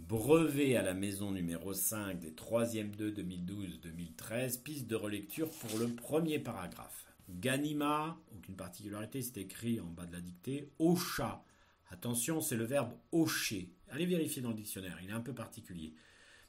Brevet à la maison numéro 5 des 3e 2 2012-2013, piste de relecture pour le premier paragraphe. Ganima, aucune particularité, c'est écrit en bas de la dictée. Ocha, attention, c'est le verbe ocher. Allez vérifier dans le dictionnaire, il est un peu particulier.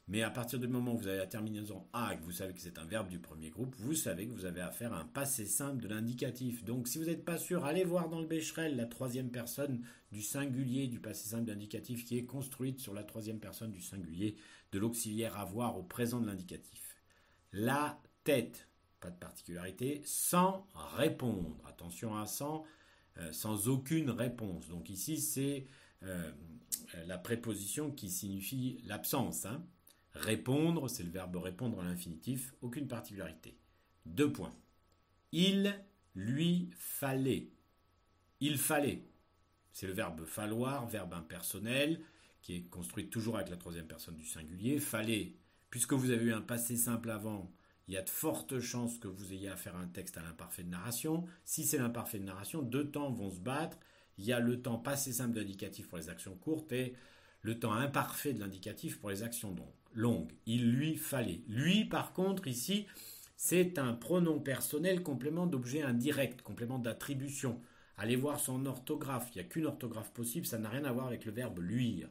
Mais à partir du moment où vous avez la terminaison A et que vous savez que c'est un verbe du premier groupe, vous savez que vous avez affaire à un passé simple de l'indicatif. Donc si vous n'êtes pas sûr, allez voir dans le Becherel la troisième personne du singulier du passé simple de l'indicatif qui est construite sur la troisième personne du singulier de l'auxiliaire avoir au présent de l'indicatif. La tête, pas de particularité, sans répondre. Attention à sans aucune réponse. Donc ici c'est la préposition qui signifie l'absence, hein. Répondre, c'est le verbe répondre à l'infinitif, aucune particularité. 2 points. Il lui fallait. Il fallait. C'est le verbe falloir, verbe impersonnel, qui est construit toujours avec la troisième personne du singulier. Fallait. Puisque vous avez eu un passé simple avant, il y a de fortes chances que vous ayez à faire un texte à l'imparfait de narration. Si c'est l'imparfait de narration, 2 temps vont se battre. Il y a le temps passé simple de l'indicatif pour les actions courtes et le temps imparfait de l'indicatif pour les actions longues. Il lui fallait. Lui, par contre, ici, c'est un pronom personnel complément d'objet indirect, complément d'attribution. Allez voir son orthographe. Il n'y a qu'une orthographe possible, ça n'a rien à voir avec le verbe luire.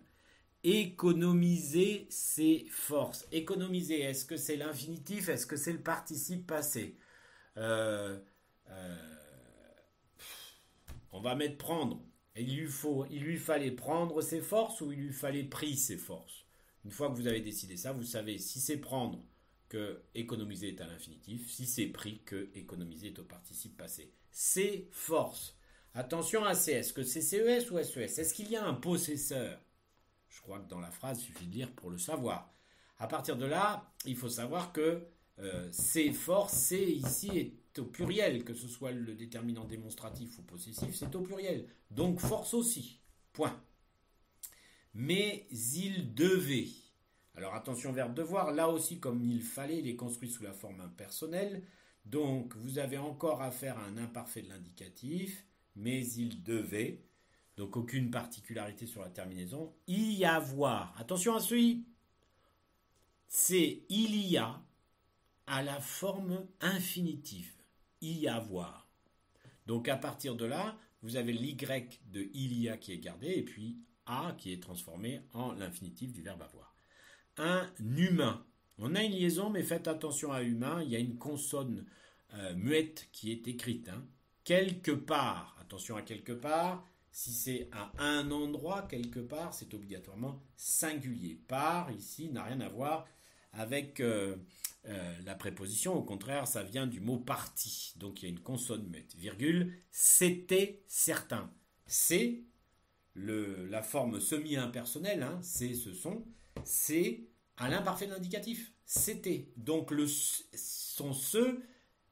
Économiser ses forces. Économiser, est-ce que c'est l'infinitif? Est-ce que c'est le participe passé? On va mettre prendre. Il lui fallait prendre ses forces ou il lui fallait pris ses forces. Une fois que vous avez décidé ça, vous savez si c'est prendre que économiser est à l'infinitif, si c'est pris que économiser est au participe passé. Ses forces. Attention à ces. Est-ce que c'est CES ou SES? Est-ce qu'il y a un possesseur? Je crois que dans la phrase, il suffit de lire pour le savoir. À partir de là, il faut savoir que ces forces, c'est ici est au pluriel, que ce soit le déterminant démonstratif ou possessif, c'est au pluriel. Donc force aussi. Point. Mais il devait. Alors attention, verbe devoir, là aussi comme il fallait, il est construit sous la forme impersonnelle. Donc vous avez encore affaire à un imparfait de l'indicatif, mais il devait. Donc aucune particularité sur la terminaison. Y avoir. Attention à celui. C'est il y a à la forme infinitive. Y avoir. Donc à partir de là, vous avez l'y de il y a qui est gardé et puis a qui est transformé en l'infinitif du verbe avoir. Un humain. On a une liaison, mais faites attention à humain. Il y a une consonne muette qui est écrite. Hein. Quelque part. Attention à quelque part. Si c'est à un endroit, quelque part, c'est obligatoirement singulier. Par, ici, n'a rien à voir avec la préposition. Au contraire, ça vient du mot parti. Donc, il y a une consonne muette. Virgule, c'était certain. C'est la forme semi-impersonnelle. Hein, c'est ce sont. C'est à l'imparfait de l'indicatif. C'était. Donc, son ce...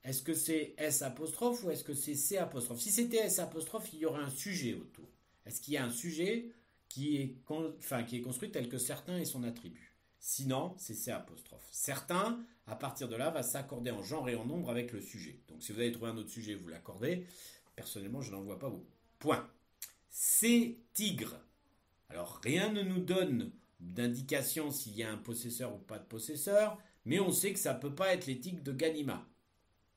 Est-ce que c'est S apostrophe ou est-ce que c'est C apostrophe? Si c'était S apostrophe, il y aurait un sujet autour. Est-ce qu'il y a un sujet qui est construit tel que certain est son attribut? Sinon, c'est C apostrophe. Certain, à partir de là, va s'accorder en genre et en nombre avec le sujet. Donc si vous avez trouvé un autre sujet, vous l'accordez. Personnellement, je n'en vois pas beaucoup. Point. C'est tigre. Alors rien ne nous donne d'indication s'il y a un possesseur ou pas de possesseur, mais on sait que ça ne peut pas être les tigres de Ganima.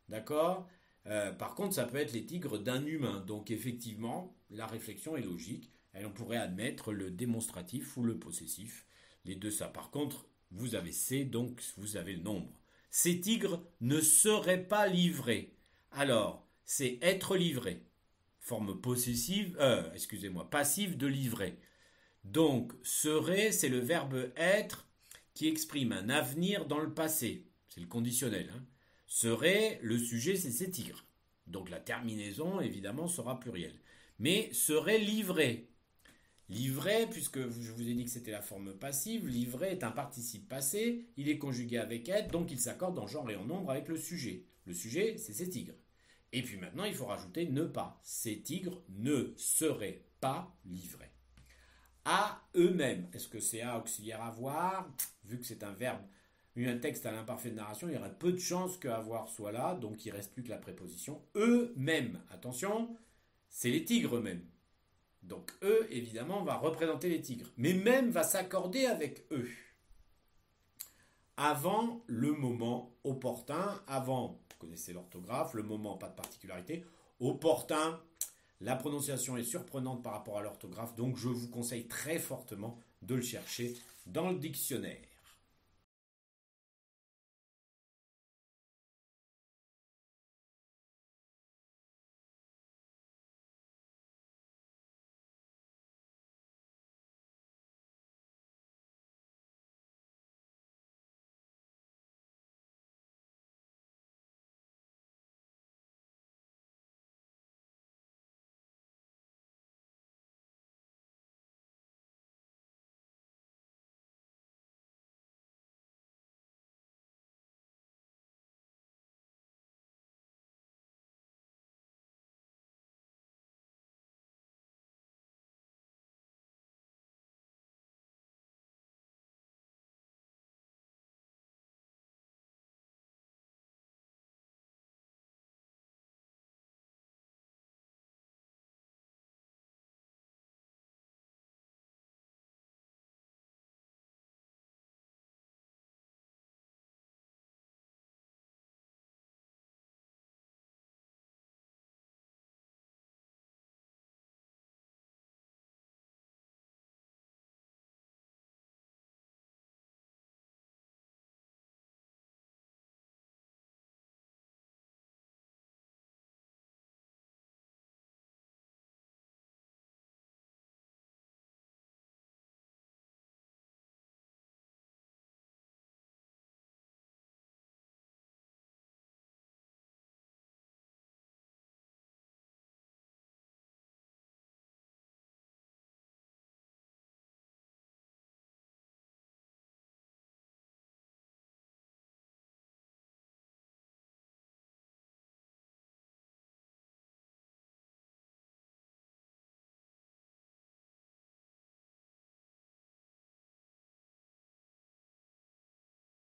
D'accord? Par contre, ça peut être les tigres d'un humain. Donc, effectivement, la réflexion est logique. Et on pourrait admettre le démonstratif ou le possessif. Les deux, ça. Par contre, vous avez C, donc vous avez le nombre. Ces tigres ne seraient pas livrés. Alors, c'est être livré. Forme possessive, passive de livrer. Donc, serait, c'est le verbe être qui exprime un avenir dans le passé. C'est le conditionnel, hein. Serait, le sujet, c'est ces tigres. Donc la terminaison, évidemment, sera plurielle. Mais serait livré. Livré, puisque je vous ai dit que c'était la forme passive, livré est un participe passé, il est conjugué avec être, donc il s'accorde en genre et en nombre avec le sujet. Le sujet, c'est ces tigres. Et puis maintenant, il faut rajouter ne pas. Ces tigres ne seraient pas livrés. À eux-mêmes. Est-ce que c'est à auxiliaire avoir? Vu que c'est un verbe, un texte à l'imparfait de narration, il y aurait peu de chances que avoir soit là, donc il ne reste plus que la préposition eux-mêmes. Attention, c'est les tigres eux-mêmes. Donc E, évidemment, va représenter les tigres. Mais même va s'accorder avec E. Avant le moment opportun, avant, vous connaissez l'orthographe, le moment, pas de particularité. Opportun, la prononciation est surprenante par rapport à l'orthographe, donc je vous conseille très fortement de le chercher dans le dictionnaire.